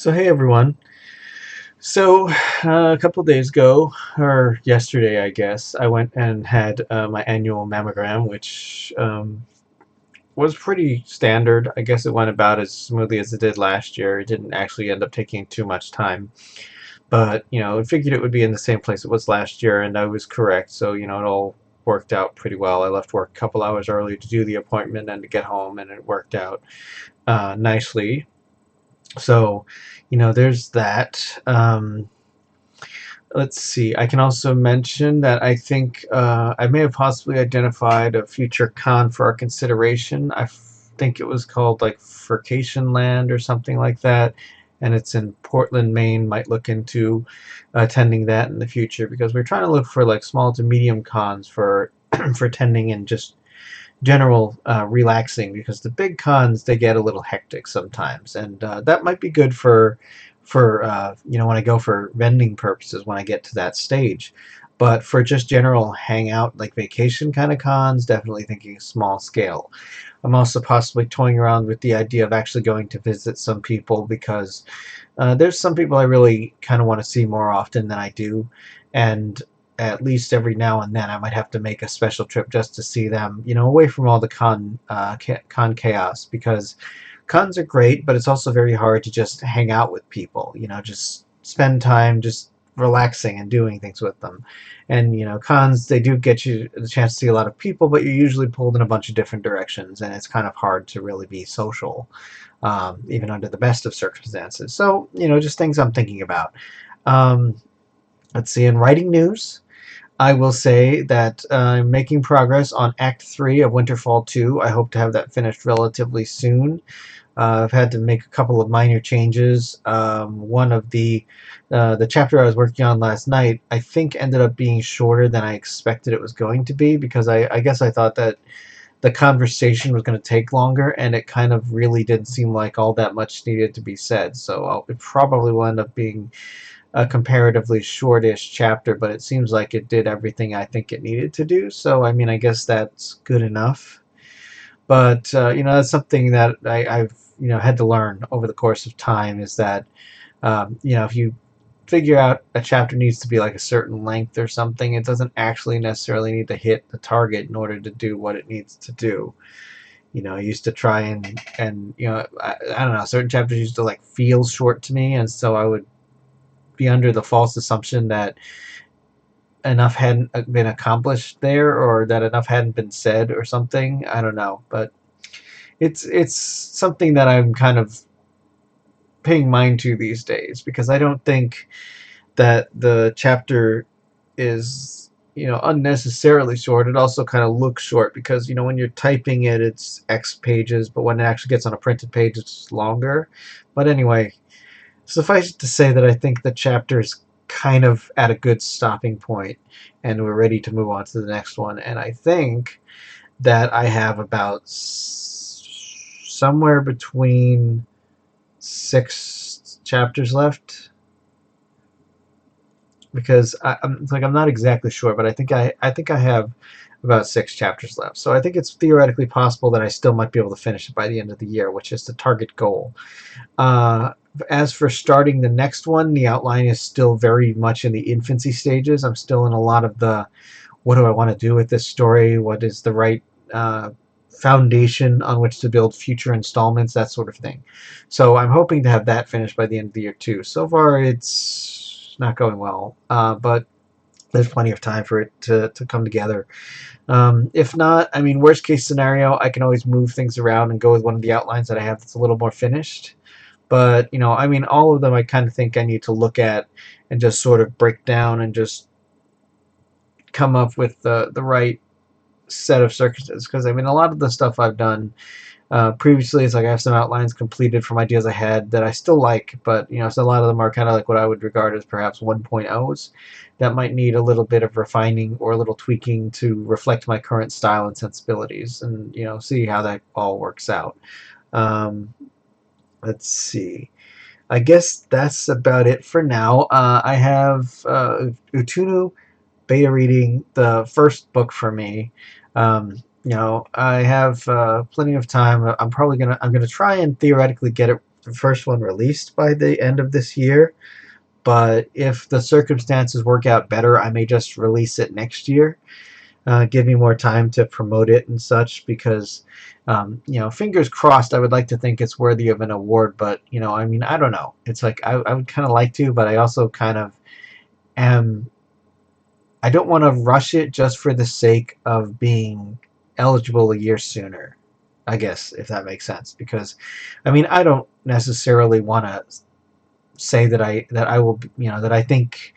So hey everyone. A couple days ago, or yesterday I guess, I went and had my annual mammogram, which was pretty standard. I guess it went about as smoothly as it did last year. It didn't actually end up taking too much time. But, I figured it would be in the same place it was last year, and I was correct. So, it all worked out pretty well. I left work a couple hours early to do the appointment and to get home, and it worked out nicely. So, there's that. Let's see. I can also mention that I think I may have possibly identified a future con for our consideration. Think it was called like Vacation Land or something like that, and it's in Portland, Maine. Might look into attending that in the future because we're trying to look for like small to medium cons for for attending and just general relaxing, because the big cons they get a little hectic sometimes, and that might be good for when I go for vending purposes when I get to that stage. But for just general hangout like vacation kind of cons, definitely thinking small scale. I'm also possibly toying around with the idea of actually going to visit some people, because there's some people I really kind of want to see more often than I do, and at least every now and then I might have to make a special trip just to see them, away from all the con chaos, because cons are great, but it's also very hard to just hang out with people, just spend time just relaxing and doing things with them. And cons, they do get you the chance to see a lot of people, but you're usually pulled in a bunch of different directions, and it's kind of hard to really be social, even under the best of circumstances. So, just things I'm thinking about. Um, let's see, in writing news, I will say that I'm making progress on Act 3 of Winterfall 2. I hope to have that finished relatively soon. I've had to make a couple of minor changes. One of the chapter I was working on last night, I think, ended up being shorter than I expected it was going to be, because I guess I thought that the conversation was going to take longer, and it kind of really didn't seem like all that much needed to be said. So it probably will end up being a comparatively shortish chapter, but it seems like it did everything I think it needed to do. So, I mean, I guess that's good enough. But that's something that I've had to learn over the course of time, is that if you figure out a chapter needs to be like a certain length or something, it doesn't actually necessarily need to hit the target in order to do what it needs to do. I used to try and I don't know, certain chapters used to like feel short to me, and so I would be under the false assumption that enough hadn't been accomplished there, or that enough hadn't been said or something. I don't know, but it's something that I'm kind of paying mind to these days, because I don't think that the chapter is unnecessarily short. It also kind of looks short because when you're typing it, it's X pages, but when it actually gets on a printed page, it's longer. But anyway, suffice it to say that I think the chapter is kind of at a good stopping point, and we're ready to move on to the next one. And I think that I have about somewhere between 6 chapters left, because I'm not exactly sure, but I think I have about 6 chapters left. So I think it's theoretically possible that I still might be able to finish it by the end of the year, which is the target goal. Uh, as for starting the next one, the outline is still very much in the infancy stages. I'm still in a lot of the, what do I want to do with this story? What is the right foundation on which to build future installments, that sort of thing. So I'm hoping to have that finished by the end of the year too. So far, it's not going well, but there's plenty of time for it to come together. If not, I mean, worst case scenario, I can always move things around and go with one of the outlines that I have that's a little more finished. But, I mean, all of them I kind of think I need to look at and just sort of break down and just come up with the right set of circumstances. Because, I mean, a lot of the stuff I've done previously, it's like I have some outlines completed from ideas I had that I still like, but, so a lot of them are kind of like what I would regard as perhaps 1.0s that might need a little bit of refining or a little tweaking to reflect my current style and sensibilities, and, see how that all works out. Um, let's see. I guess that's about it for now. I have Utunu beta reading the first book for me. I have plenty of time. I'm gonna try and theoretically get it the first one released by the end of this year. But if the circumstances work out better, I may just release it next year. Give me more time to promote it and such, because fingers crossed. I would like to think it's worthy of an award, but I mean, I don't know. It's like I would kind of like to, but I also kind of am. I don't want to rush it just for the sake of being eligible a year sooner. I guess, if that makes sense, because I mean, I don't necessarily want to say that I will, that I think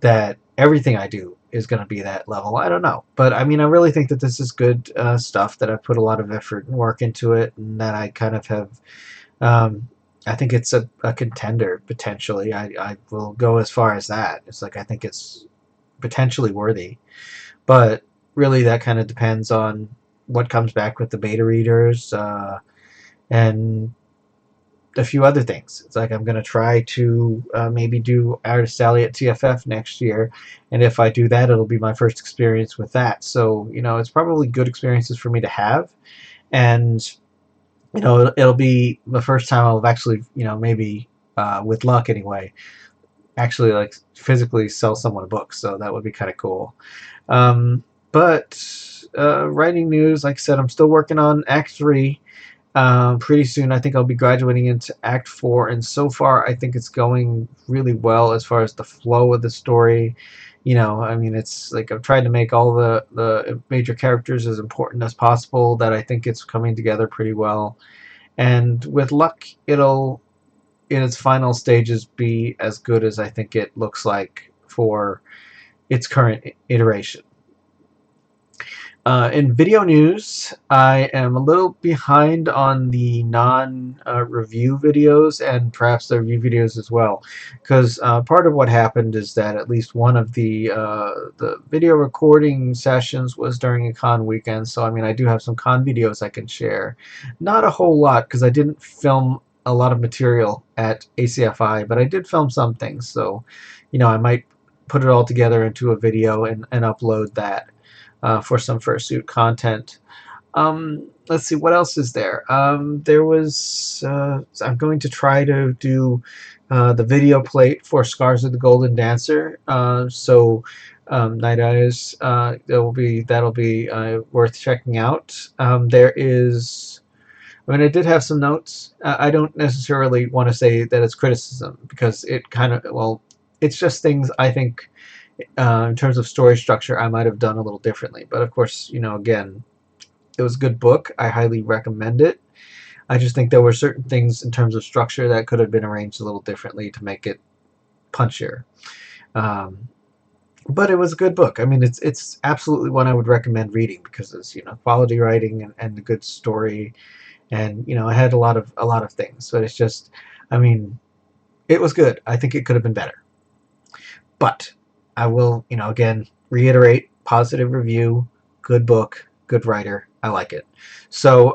that everything I do is going to be that level. I don't know, but I mean, I really think that this is good stuff. That I've put a lot of effort and work into it, and that I kind of have. Um, I think it's a contender potentially. I will go as far as that. It's like I think it's potentially worthy, but really that kind of depends on what comes back with the beta readers, and a few other things. It's like I'm going to try to maybe do Artist Alley at TFF next year, and if I do that, it'll be my first experience with that. So it's probably good experiences for me to have, and it'll be the first time I'll actually maybe with luck anyway, actually like physically sell someone a book. So that would be kind of cool. But writing news, like I said, I'm still working on Act 3. Pretty soon, I think I'll be graduating into Act 4, and so far, I think it's going really well as far as the flow of the story. I mean, it's like I've tried to make all the major characters as important as possible. That I think it's coming together pretty well, and with luck, it'll in its final stages be as good as I think it looks like for its current iteration. In video news, I am a little behind on the non-review videos, and perhaps the review videos as well, because part of what happened is that at least one of the video recording sessions was during a con weekend. So I mean, I do have some con videos I can share. Not a whole lot, because I didn't film a lot of material at ACFI, but I did film some things. So I might put it all together into a video and upload that for some fursuit content. Let's see, what else is there? There was, I'm going to try to do the video plate for Scars of the Golden Dancer. Night Eyes, that'll be worth checking out. There is. I mean, I did have some notes. I don't necessarily want to say that it's criticism, because it kind of, well, it's just things I think in terms of story structure, I might have done a little differently. But of course, again, it was a good book. I highly recommend it. I just think there were certain things in terms of structure that could have been arranged a little differently to make it punchier. Um, but it was a good book. I mean, it's absolutely one I would recommend reading, because it's quality writing and a good story, and it had a lot of things. But it's just, I mean, it was good. I think it could have been better. But I will, again, reiterate, positive review, good book, good writer. I like it. So,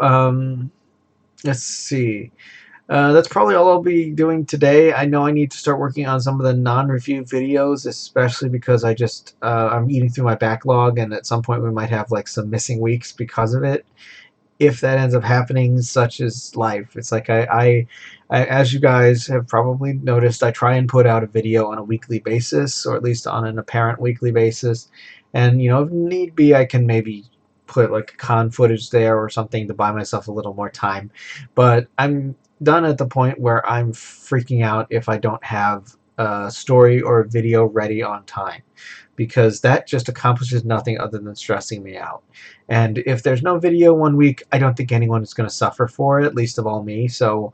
let's see. That's probably all I'll be doing today. I know I need to start working on some of the non-review videos, especially because I'm eating through my backlog, and at some point we might have like some missing weeks because of it. If that ends up happening, such is life. It's like as you guys have probably noticed, I try and put out a video on a weekly basis, or at least on an apparent weekly basis. And if need be, I can maybe put like con footage there or something to buy myself a little more time. But I'm done at the point where I'm freaking out if I don't have a story or a video ready on time, because that just accomplishes nothing other than stressing me out. And if there's no video one week, I don't think anyone is going to suffer for it, least of all me. So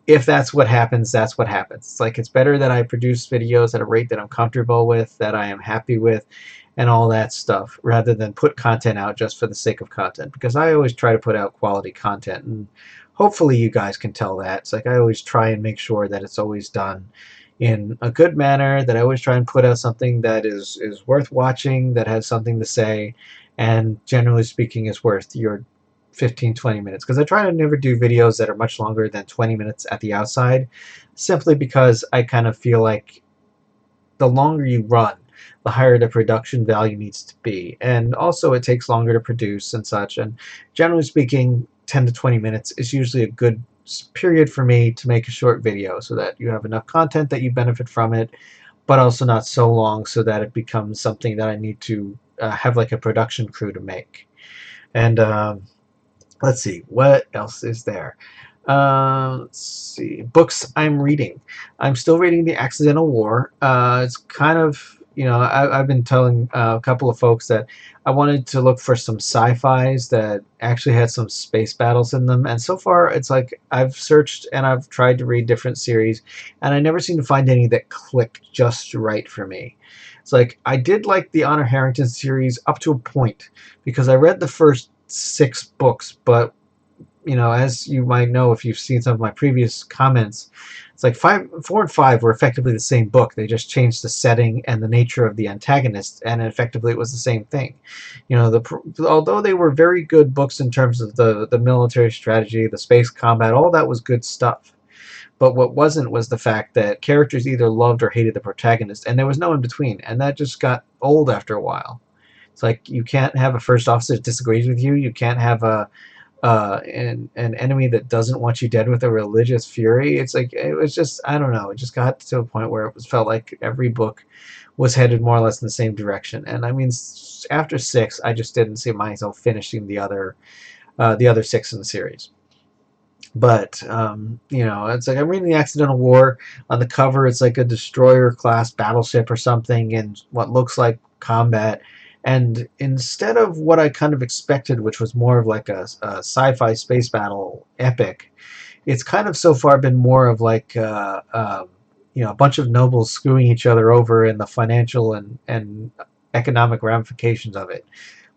if that's what happens, that's what happens. It's like it's better that I produce videos at a rate that I'm comfortable with, that I am happy with, and all that stuff, rather than put content out just for the sake of content. Because I always try to put out quality content, and hopefully you guys can tell that. It's like I always try and make sure that it's always done in a good manner, that I always try and put out something that is worth watching, that has something to say, and generally speaking is worth your 15-20 minutes, because I try to never do videos that are much longer than 20 minutes at the outside, simply because I kind of feel like the longer you run, the higher the production value needs to be, and also it takes longer to produce and such. And generally speaking, 10 to 20 minutes is usually a good period for me to make a short video so that you have enough content that you benefit from it, but also not so long so that it becomes something that I need to have like a production crew to make. And let's see, what else is there? Let's see, books I'm reading. I'm still reading The Accidental War. It's kind of, I've been telling a couple of folks that I wanted to look for some sci-fis that actually had some space battles in them. And so far, it's like I've searched and I've tried to read different series, and I never seem to find any that click just right for me. It's like I did like the Honor Harrington series up to a point because I read the first 6 books, but as you might know if you've seen some of my previous comments, it's like 4 and 5 were effectively the same book. They just changed the setting and the nature of the antagonist, and effectively it was the same thing. Although they were very good books in terms of the military strategy, the space combat, all that was good stuff. But what wasn't was the fact that characters either loved or hated the protagonist, and there was no in between, and that just got old after a while. It's like you can't have a first officer that disagrees with you. You can't have an enemy that doesn't want you dead with a religious fury. It's like it was just, I don't know. It just got to a point where felt like every book was headed more or less in the same direction. And I mean, after 6, I just didn't see myself finishing the other 6 in the series. But it's like I'm reading The Accidental War. On the cover, it's like a destroyer class battleship or something, and what looks like combat. And instead of what I kind of expected, which was more of like a sci-fi space battle epic, it's kind of so far been more of like a bunch of nobles screwing each other over in the financial and economic ramifications of it.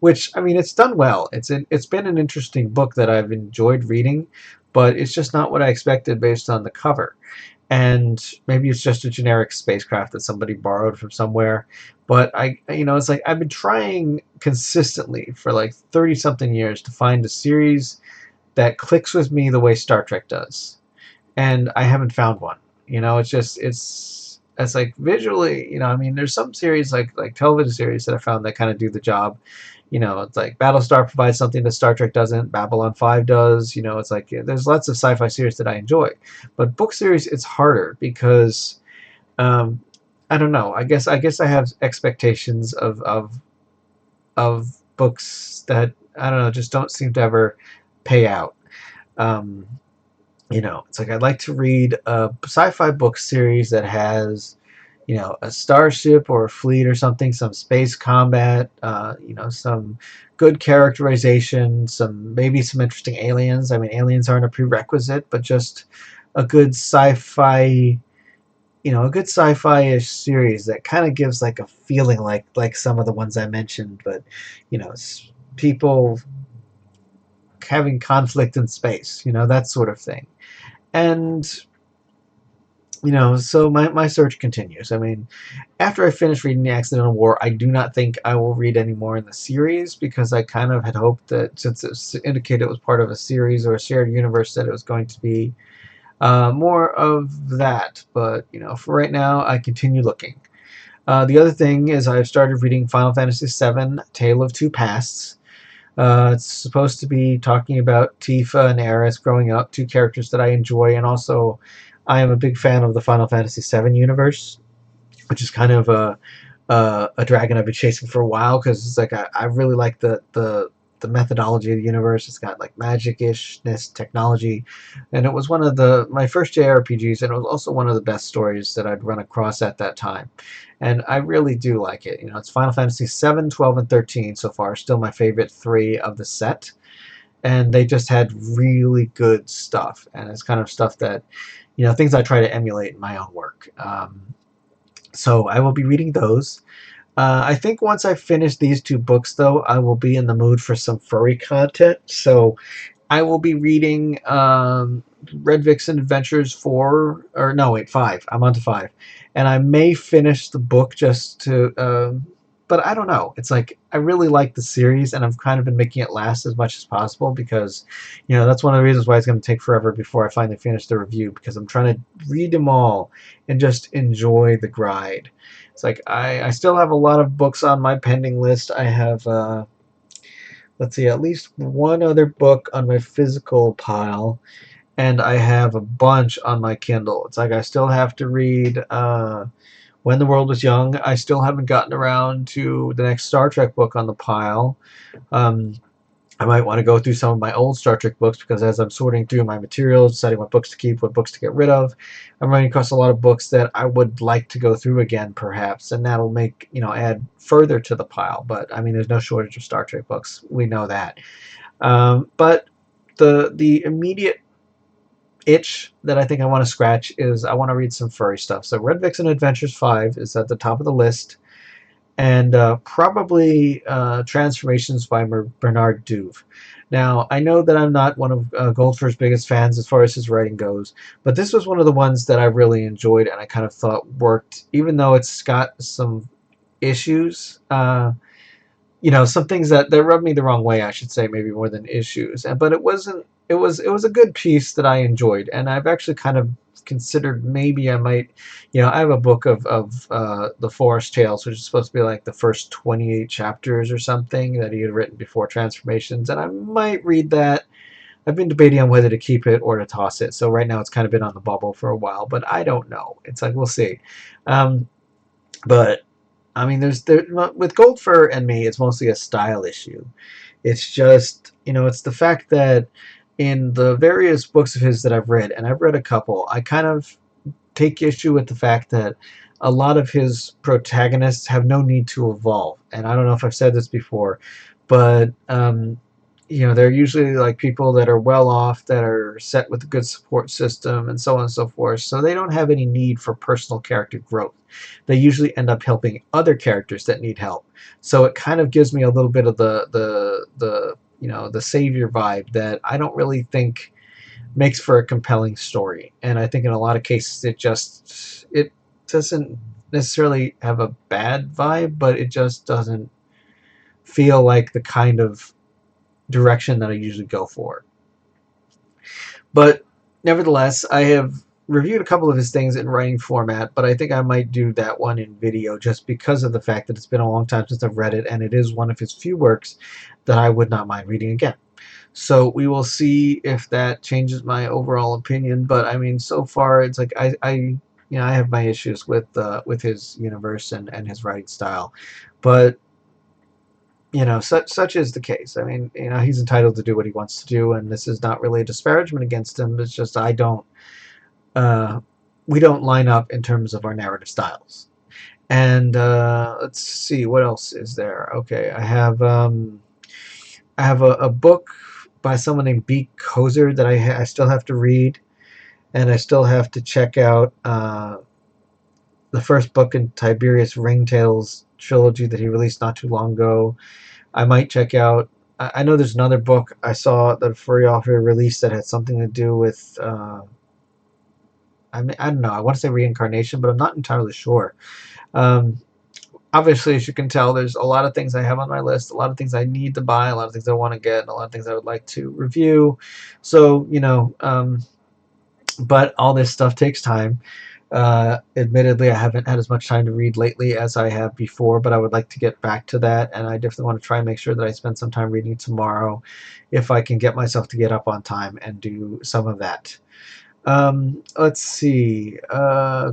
Which, I mean, it's done well. It's been an interesting book that I've enjoyed reading, but it's just not what I expected based on the cover. And maybe it's just a generic spacecraft that somebody borrowed from somewhere. But it's like I've been trying consistently for like 30 something years to find a series that clicks with me the way Star Trek does, and I haven't found one. It's like visually, I mean, there's some series like television series that I found that kind of do the job. It's like Battlestar provides something that Star Trek doesn't. Babylon 5 does. It's like there's lots of sci-fi series that I enjoy, but book series it's harder because um, I don't know. I guess I have expectations of books that I don't know just don't seem to ever pay out. Um, it's like I'd like to read a sci-fi book series that has, a starship or a fleet or something, some space combat, some good characterization, maybe some interesting aliens. I mean, aliens aren't a prerequisite, but just a good sci-fi, a good sci-fi-ish series that kind of gives like a feeling like some of the ones I mentioned, but people having conflict in space, that sort of thing. And so my search continues. I mean, after I finish reading The Accidental War, I do not think I will read any more in the series because I kind of had hoped that since it indicated it was part of a series or a shared universe that it was going to be more of that. But for right now, I continue looking. The other thing is I've started reading Final Fantasy VII: Tale of Two Pasts. It's supposed to be talking about Tifa and Aerith growing up, 2 characters that I enjoy, and also I am a big fan of the Final Fantasy VII universe, which is kind of a dragon I've been chasing for a while because it's like I really like the methodology of the universe. It's got like magic-ishness technology, and it was one of my first JRPGs, and it was also one of the best stories that I'd run across at that time. And I really do like it. It's Final Fantasy 7, 12, and 13 so far. Still my favorite 3 of the set. And they just had really good stuff. And it's kind of stuff that, things I try to emulate in my own work. So I will be reading those. I think once I finish these 2 books, though, I will be in the mood for some furry content. So I will be reading Red Vixen Adventures 4, or no, wait, 5. I'm on to 5. And I may finish the book just to, but I don't know. It's like, I really like the series, and I've kind of been making it last as much as possible because, that's one of the reasons why it's going to take forever before I finally finish the review, because I'm trying to read them all and just enjoy the grind. It's like, I still have a lot of books on my pending list. I have, let's see, at least one other book on my physical pile. and I have a bunch on my Kindle. It's like I still have to read When the World Was Young. I still haven't gotten around to the next Star Trek book on the pile. Um, I might want to go through some of my old Star Trek books, because as I'm sorting through my materials, deciding what books to keep, what books to get rid of, I'm running across a lot of books that I would like to go through again, perhaps, and that'll make, add further to the pile. But I mean, there's no shortage of Star Trek books. We know that. But the immediate itch that I think I want to scratch is I want to read some furry stuff. So Red Vixen Adventures 5 is at the top of the list, and probably Transformations by Bernard Duve. Now, I know that I'm not one of Goldfur's biggest fans as far as his writing goes, but this was one of the ones that I really enjoyed and I kind of thought worked, even though it's got some issues. Some things that rubbed me the wrong way, I should say, maybe more than issues. But it wasn't. It was a good piece that I enjoyed, and I've actually kind of considered maybe I might. I have a book of the Forest Tales, which is supposed to be like the first 28 chapters or something that he had written before Transformations, and I might read that. I've been debating on whether to keep it or to toss it. So right now it's kind of been on the bubble for a while, but I don't know. It's like we'll see. Um, but I mean, there with Goldfur and me, it's mostly a style issue. It's just, it's the fact that in the various books of his that I've read, and I've read a couple, I kind of take issue with the fact that a lot of his protagonists have no need to evolve. And I don't know if I've said this before, but they're usually like people that are well off, that are set with a good support system, and so on and so forth. So they don't have any need for personal character growth. They usually end up helping other characters that need help. So it kind of gives me a little bit of the savior vibe that I don't really think makes for a compelling story. And I think in a lot of cases it doesn't necessarily have a bad vibe, but it just doesn't feel like the kind of direction that I usually go for. But nevertheless, I have reviewed a couple of his things in writing format, but I think I might do that one in video just because of the fact that it's been a long time since I've read it, and it is one of his few works that I would not mind reading again. So we will see if that changes my overall opinion. But I mean, so far it's like I have my issues with his universe and his writing style, but such is the case. I mean, he's entitled to do what he wants to do, and this is not really a disparagement against him. It's just we don't line up in terms of our narrative styles. And let's see, what else is there? Okay, I have a book by someone named B. Kozer that I still have to read, and I still have to check out the first book in Tiberius Ringtail's trilogy that he released not too long ago. I might check out. I know there's another book I saw that a furry author released that had something to do with. I don't know. I want to say reincarnation, but I'm not entirely sure. Um, Obviously, as you can tell, there's a lot of things I have on my list, a lot of things I need to buy, a lot of things I want to get, and a lot of things I would like to review. So, but all this stuff takes time. Admittedly, I haven't had as much time to read lately as I have before, but I would like to get back to that, and I definitely want to try and make sure that I spend some time reading tomorrow if I can get myself to get up on time and do some of that. Let's see.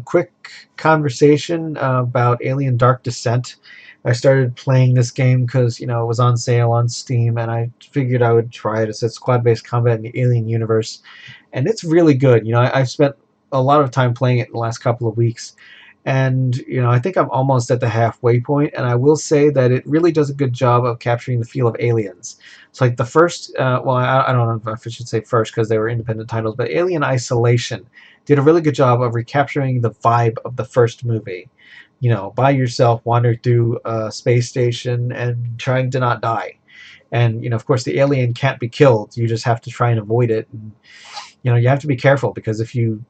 Quick conversation about Alien Dark Descent. I started playing this game because, it was on sale on Steam, and I figured I would try it. It's a squad-based combat in the Alien universe, and it's really good. I've spent a lot of time playing it in the last couple of weeks, and, I think I'm almost at the halfway point, and I will say that it really does a good job of capturing the feel of Aliens. It's like the first, well, I don't know if I should say first because they were independent titles, but Alien Isolation did a really good job of recapturing the vibe of the first movie. By yourself, wander through a space station and trying to not die. And, of course, the alien can't be killed. You just have to try and avoid it. And, you have to be careful because if you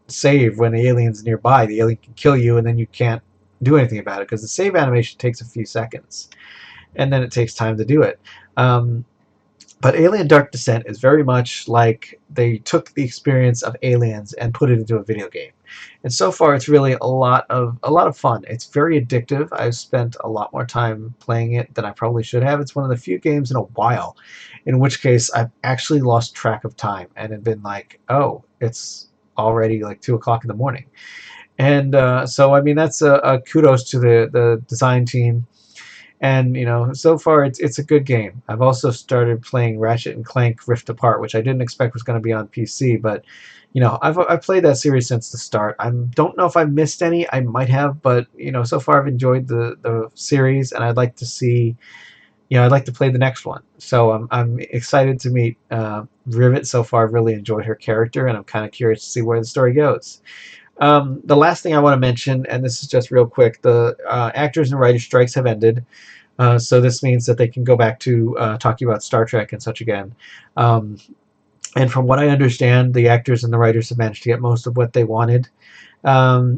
save when the alien's nearby, the alien can kill you and then you can't do anything about it because the save animation takes a few seconds. And then it takes time to do it. But Alien Dark Descent is very much like they took the experience of Aliens and put it into a video game. And so far, it's really a lot of fun. It's very addictive. I've spent a lot more time playing it than I probably should have. It's one of the few games in a while, in which case I've actually lost track of time and have been like, oh, it's already like 2 o'clock in the morning. And so, I mean, that's a kudos to the design team. And so far it's a good game. I've also started playing Ratchet and Clank Rift Apart, which I didn't expect was going to be on PC, but I've played that series since the start. I don't know if I missed any. I might have, but so far I've enjoyed the series, and I'd like to see. I'd like to play the next one. So I'm excited to meet Rivet. So far, I've really enjoyed her character, and I'm kind of curious to see where the story goes. The last thing I want to mention, and this is just real quick, the actors and writers strikes have ended. So this means that they can go back to talking about Star Trek and such again. Um, and from what I understand, the actors and the writers have managed to get most of what they wanted,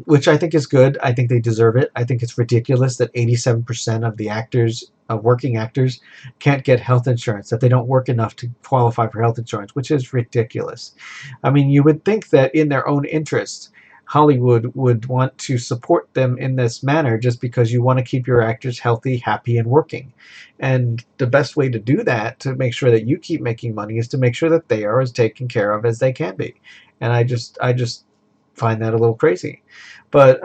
which I think is good. I think they deserve it. I think it's ridiculous that 87% of the actors, working actors, can't get health insurance, that they don't work enough to qualify for health insurance, which is ridiculous. I mean, you would think that in their own interest, Hollywood would want to support them in this manner just because you want to keep your actors healthy, happy, and working. And the best way to do that, to make sure that you keep making money, is to make sure that they are as taken care of as they can be. And I just find that a little crazy. But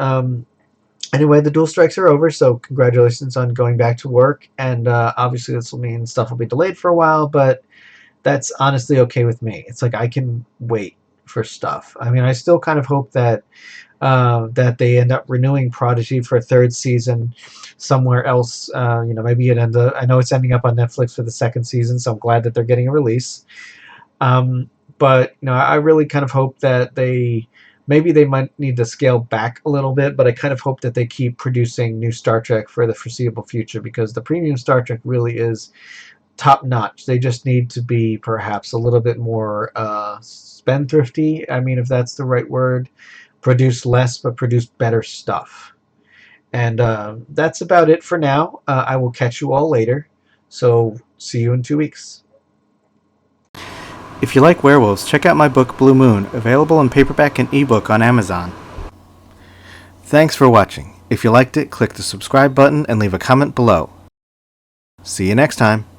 anyway, the dual strikes are over, so congratulations on going back to work. And obviously, this will mean stuff will be delayed for a while, but that's honestly okay with me. It's like I can wait for stuff. I mean, I still kind of hope that that they end up renewing Prodigy for a third season somewhere else. Maybe it ends up. I know it's ending up on Netflix for the second season, so I'm glad that they're getting a release. Um, but I really kind of hope that maybe they might need to scale back a little bit, but I kind of hope that they keep producing new Star Trek for the foreseeable future, because the premium Star Trek really is top notch. They just need to be perhaps a little bit more spendthrifty. I mean, if that's the right word. Produce less, but produce better stuff. And that's about it for now. I will catch you all later. So see you in 2 weeks. If you like werewolves, check out my book Blue Moon, available in paperback and ebook on Amazon. Thanks for watching. If you liked it, click the subscribe button and leave a comment below. See you next time.